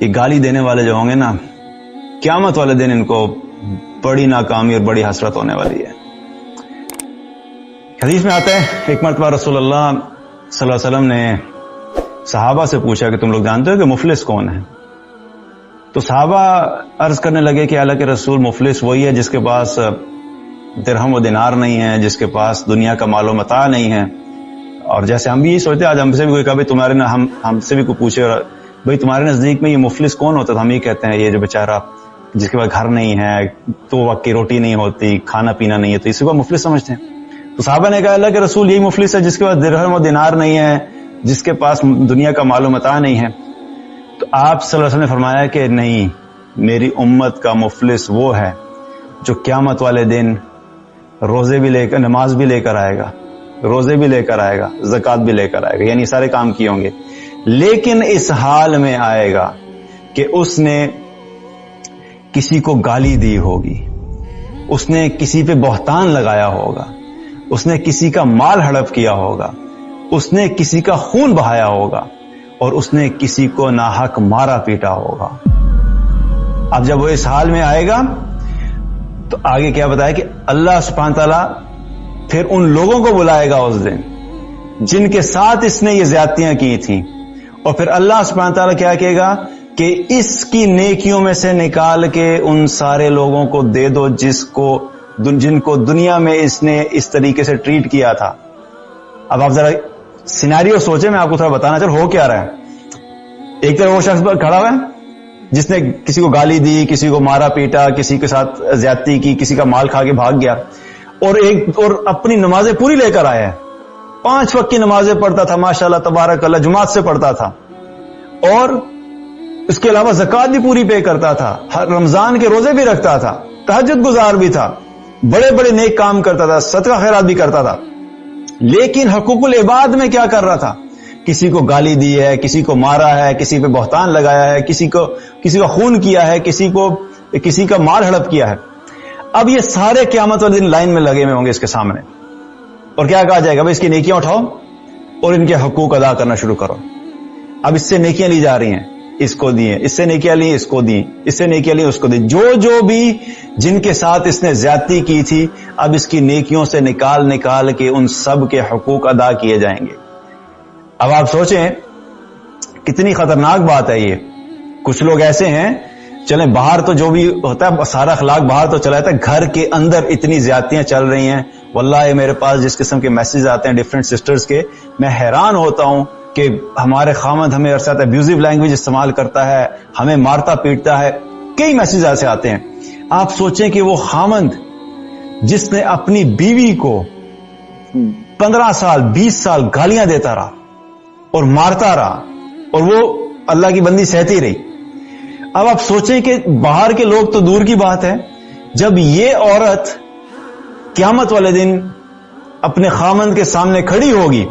یہ گالی دینے والے جو ہوں گے نا، قیامت والے دن ان کو بڑی ناکامی اور بڑی حسرت ہونے والی ہے۔ حدیث میں آتا ہے ایک مرتبہ رسول اللہ صلی اللہ علیہ وسلم نے صحابہ سے پوچھا کہ تم لوگ جانتے ہو کہ مفلس کون ہے؟ تو صحابہ عرض کرنے لگے کہ اللہ کے رسول، مفلس وہی ہے جس کے پاس درہم و دینار نہیں ہے، جس کے پاس دنیا کا مال و متاع نہیں ہے۔ اور جیسے ہم بھی یہ سوچتے ہیں، آج ہم سے بھی کوئی کہا تمہارے ہم سے بھی کوئی پوچھے بھائی تمہارے نزدیک میں یہ مفلس کون ہوتا، تو ہم یہ کہتے ہیں یہ جو بیچارہ جس کے پاس گھر نہیں ہے، تو وقت کی روٹی نہیں ہوتی، کھانا پینا نہیں ہے، تو اسی کو مفلس سمجھتے ہیں۔ تو صحابہ نے کہا اللہ کے رسول یہی مفلس ہے جس کے پاس درہم و دینار نہیں ہے، جس کے پاس دنیا کا مال و متاع نہیں ہے۔ تو آپ صلی اللہ علیہ وسلم نے فرمایا کہ نہیں، میری امت کا مفلس وہ ہے جو قیامت والے دن روزے بھی لے کر، نماز بھی لے کر آئے گا، روزے بھی لے کر آئے گا، زکوٰۃ بھی لے کر آئے گا، یعنی سارے کام کیے ہوں گے، لیکن اس حال میں آئے گا کہ اس نے کسی کو گالی دی ہوگی، اس نے کسی پہ بہتان لگایا ہوگا، اس نے کسی کا مال ہڑپ کیا ہوگا، اس نے کسی کا خون بہایا ہوگا، اور اس نے کسی کو ناحق مارا پیٹا ہوگا۔ اب جب وہ اس حال میں آئے گا تو آگے کیا بتایا کہ اللہ سبحانہ تعالیٰ پھر ان لوگوں کو بلائے گا اس دن جن کے ساتھ اس نے یہ زیادتیاں کی تھیں، اور پھر اللہ سبحانہ تعالیٰ کیا کہے گا کہ اس کی نیکیوں میں سے نکال کے ان سارے لوگوں کو دے دو جن کو دنیا میں اس نے اس طریقے سے ٹریٹ کیا تھا۔ اب آپ ذرا سینیریو سوچیں، میں آپ کو تھوڑا بتانا چاہوں ہو کیا رہا ہے۔ ایک طرف وہ شخص کھڑا ہوا ہے جس نے کسی کو گالی دی، کسی کو مارا پیٹا، کسی کے ساتھ زیادتی کی، کسی کا مال کھا کے بھاگ گیا، اور اپنی نمازیں پوری لے کر آیا ہے، 5 وقت کی نمازیں پڑھتا تھا، ماشاءاللہ تبارک اللہ، جماعت سے پڑھتا تھا، اور اس کے علاوہ زکوٰۃ بھی پوری پے کرتا تھا، ہر رمضان کے روزے بھی رکھتا تھا، تہجد گزار بھی تھا، بڑے بڑے نیک کام کرتا تھا، صدقہ خیرات بھی کرتا تھا، لیکن حقوق العباد میں کیا کر رہا تھا؟ کسی کو گالی دی ہے، کسی کو مارا ہے، کسی پہ بہتان لگایا ہے، کسی کا خون کیا ہے، کسی کا مال ہڑپ کیا ہے۔ اب یہ سارے قیامت والے دن لائن میں لگے ہوئے ہوں گے اس کے سامنے، اور کیا کہا جائے گا؟ بھائی اس کی نیکیاں اٹھاؤ اور ان کے حقوق ادا کرنا شروع کرو۔ اب اس سے نیکیاں لی جا رہی ہیں، اس کو دیے، اس سے نیکیاں لی، اس کو دی، اس سے نیکیاں لی، اس کو دی، جو بھی جن کے ساتھ اس نے زیادتی کی تھی، اب اس کی نیکیوں سے نکال کے ان سب کے حقوق ادا کیے جائیں گے۔ اب آپ سوچیں کتنی خطرناک بات ہے یہ۔ کچھ لوگ ایسے ہیں، چلیں باہر تو جو بھی ہوتا ہے سارا اخلاق باہر تو چلا جاتا ہے، گھر کے اندر اتنی زیادتیاں چل رہی ہیں، واللہ میرے پاس جس قسم کے میسیج آتے ہیں ڈیفرنٹ سسٹرز کے، میں حیران ہوتا ہوں کہ ہمارے خامد ہمیں ارسات ابیوزیو لینگویج استعمال کرتا ہے، ہمیں مارتا پیٹتا ہے، کئی میسیج ایسے آتے ہیں۔ آپ سوچیں کہ وہ خامد جس نے اپنی بیوی کو 15 سال 20 سال گالیاں دیتا رہا اور مارتا رہا، اور وہ اللہ کی بندی سہتی رہی، اب آپ سوچیں کہ باہر کے لوگ تو دور کی بات ہے، جب یہ عورت قیامت والے دن اپنے خامند کے سامنے کھڑی ہوگی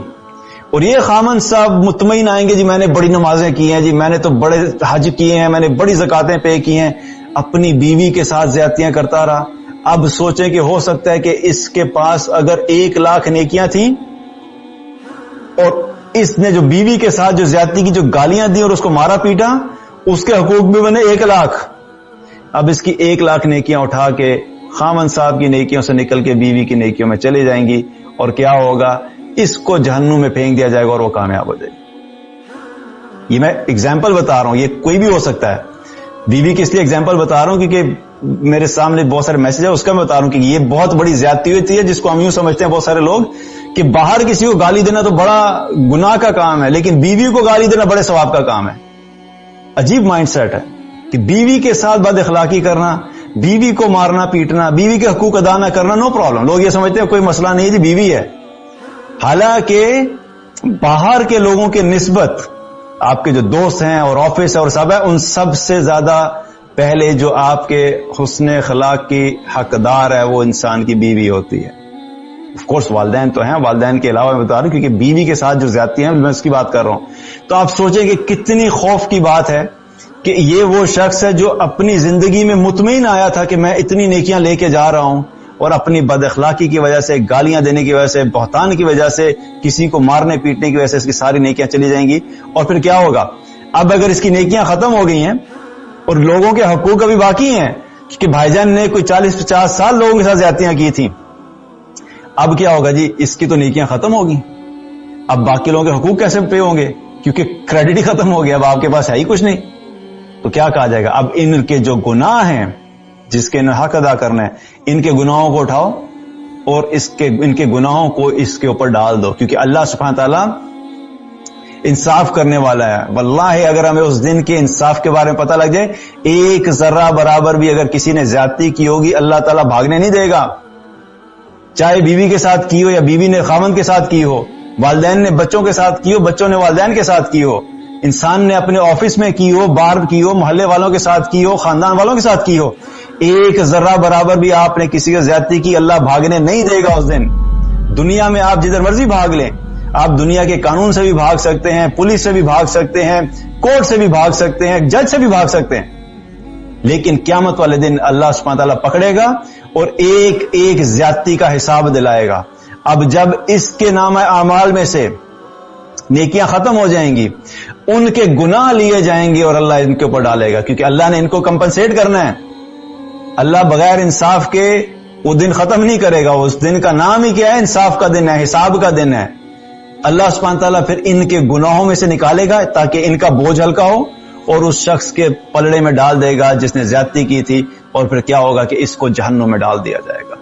اور یہ خامند صاحب مطمئن آئیں گے، جی میں نے بڑی نمازیں کی ہیں، جی میں نے تو بڑے حج کیے ہیں، میں نے بڑی زکاتیں پے کی ہیں، اپنی بیوی کے ساتھ زیادتیاں کرتا رہا۔ اب سوچیں کہ ہو سکتا ہے کہ اس کے پاس اگر 1 لاکھ نیکیاں تھیں، اور اس نے جو بیوی کے ساتھ جو زیادتی کی، جو گالیاں دی اور اس کو مارا پیٹا، اس کے حقوق بھی بنے 1 لاکھ۔ اب اس کی 1 لاکھ نیکیاں اٹھا کے خامن صاحب کی نیکیوں سے نکل کے بیوی کی نیکیوں میں چلی جائیں گی، اور کیا ہوگا؟ اس کو جہنم میں پھینک دیا جائے گا اور وہ کامیاب ہو جائے گی۔ یہ میں اگزامپل بتا رہا ہوں، یہ کوئی بھی ہو سکتا ہے۔ بیوی کی اس لیے اگزامپل بتا رہا ہوں کیونکہ میرے سامنے بہت سارے میسج ہے، اس کا میں بتا رہا ہوں کہ یہ بہت بڑی زیادتی ہوتی ہے، جس کو ہم یوں سمجھتے ہیں بہت سارے لوگ کہ باہر کسی کو گالی دینا تو بڑا گناہ کا کام ہے، لیکن بیوی کو گالی دینا بڑے ثواب کا کام ہے۔ عجیب مائنڈ سیٹ ہے کہ بیوی کے ساتھ بد اخلاقی کرنا، بیوی کو مارنا پیٹنا، بیوی کے حقوق ادا نہ کرنا، نو پرابلم، لوگ یہ سمجھتے ہیں کوئی مسئلہ نہیں ہے جی، بیوی ہے۔ حالانکہ باہر کے لوگوں کے نسبت آپ کے جو دوست ہیں اور آفس ہے اور سب ہے، ان سب سے زیادہ پہلے جو آپ کے حسن اخلاق کی حقدار ہے وہ انسان کی بیوی ہوتی ہے۔ آف کورس والدین تو ہیں، والدین کے علاوہ میں بتا رہا ہوں کیونکہ بیوی کے ساتھ جو زیادتی ہیں میں اس کی بات کر رہا ہوں۔ تو آپ سوچیں کہ کتنی خوف کی بات ہے کہ یہ وہ شخص ہے جو اپنی زندگی میں مطمئن آیا تھا کہ میں اتنی نیکیاں لے کے جا رہا ہوں، اور اپنی بد اخلاقی کی وجہ سے، گالیاں دینے کی وجہ سے، بہتان کی وجہ سے، کسی کو مارنے پیٹنے کی وجہ سے اس کی ساری نیکیاں چلی جائیں گی، اور پھر کیا ہوگا؟ اب اگر اس کی نیکیاں ختم ہو گئی ہیں اور لوگوں کے حقوق ابھی باقی ہیں، کہ بھائی جان نے کوئی 40-50 سال لوگوں کے ساتھ زیادتیاں کی تھیں، اب کیا ہوگا جی؟ اس کی تو نیکیاں ختم ہوگی، اب باقی لوگوں کے حقوق کیسے پے ہوں گے؟ کیونکہ کریڈٹ ہی ختم ہو گیا، اب آپ کے پاس ہے ہی کچھ نہیں. تو کیا کہا جائے گا؟ اب ان کے جو گناہ ہیں جس کے انہیں حق ادا کرنا ہے، ان کے گناہوں کو اٹھاؤ اور ان کے گناہوں کو اس کے اوپر ڈال دو، کیونکہ اللہ سبحانہ تعالیٰ انصاف کرنے والا ہے. واللہ اگر ہمیں اس دن کے انصاف کے بارے میں پتہ لگ جائے، ایک ذرہ برابر بھی اگر کسی نے زیادتی کی ہوگی، اللہ تعالیٰ بھاگنے نہیں دے گا. چاہے بیوی کے ساتھ کی ہو یا بیوی نے خاوند کے ساتھ کی ہو، والدین نے بچوں کے ساتھ کی ہو، بچوں نے والدین کے ساتھ کی ہو، انسان نے اپنے آفس میں کی ہو، باہر کی ہو، محلے والوں کے ساتھ کی ہو، خاندان والوں کے ساتھ کی ہو، ایک ذرہ برابر بھی آپ نے کسی کی زیادتی کی، اللہ بھاگنے نہیں دے گا اس دن. دنیا میں آپ جدھر مرضی بھاگ لیں، آپ دنیا کے قانون سے بھی بھاگ سکتے ہیں، پولیس سے بھی بھاگ سکتے ہیں، کورٹ سے بھی بھاگ سکتے ہیں، جج سے بھی بھاگ سکتے ہیں، لیکن قیامت والے دن اللہ سبحانہ تعالیٰ پکڑے گا اور ایک ایک زیادتی کا حساب دلائے گا. اب جب اس کے نامہ اعمال میں سے نیکیاں ختم ہو جائیں گی، ان کے گناہ لیے جائیں گے اور اللہ ان کے اوپر ڈالے گا، کیونکہ اللہ نے ان کو کمپنسیٹ کرنا ہے. اللہ بغیر انصاف کے وہ دن ختم نہیں کرے گا. اس دن کا نام ہی کیا ہے؟ انصاف کا دن ہے، حساب کا دن ہے. اللہ سبحانہ تعالیٰ پھر ان کے گناہوں میں سے نکالے گا تاکہ ان کا بوجھ ہلکا ہو اور اس شخص کے پلڑے میں ڈال دے گا جس نے زیادتی کی تھی، اور پھر کیا ہوگا کہ اس کو جہنم میں ڈال دیا جائے گا.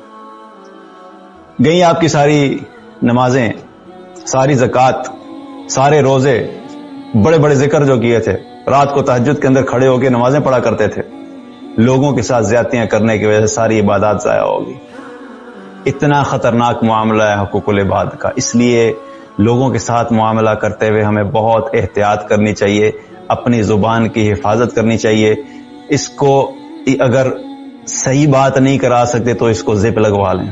گئی آپ کی ساری نمازیں، ساری زکوٰۃ، سارے روزے، بڑے بڑے ذکر جو کیے تھے، رات کو تہجد کے اندر کھڑے ہو کے نمازیں پڑھا کرتے تھے، لوگوں کے ساتھ زیادتیاں کرنے کی وجہ سے ساری عبادات ضائع ہوگی. اتنا خطرناک معاملہ ہے حقوق العباد کا. اس لیے لوگوں کے ساتھ معاملہ کرتے ہوئے ہمیں بہت احتیاط کرنی چاہیے، اپنی زبان کی حفاظت کرنی چاہیے. اس کو اگر صحیح بات نہیں کرا سکتے تو اس کو زپ لگوا لیں.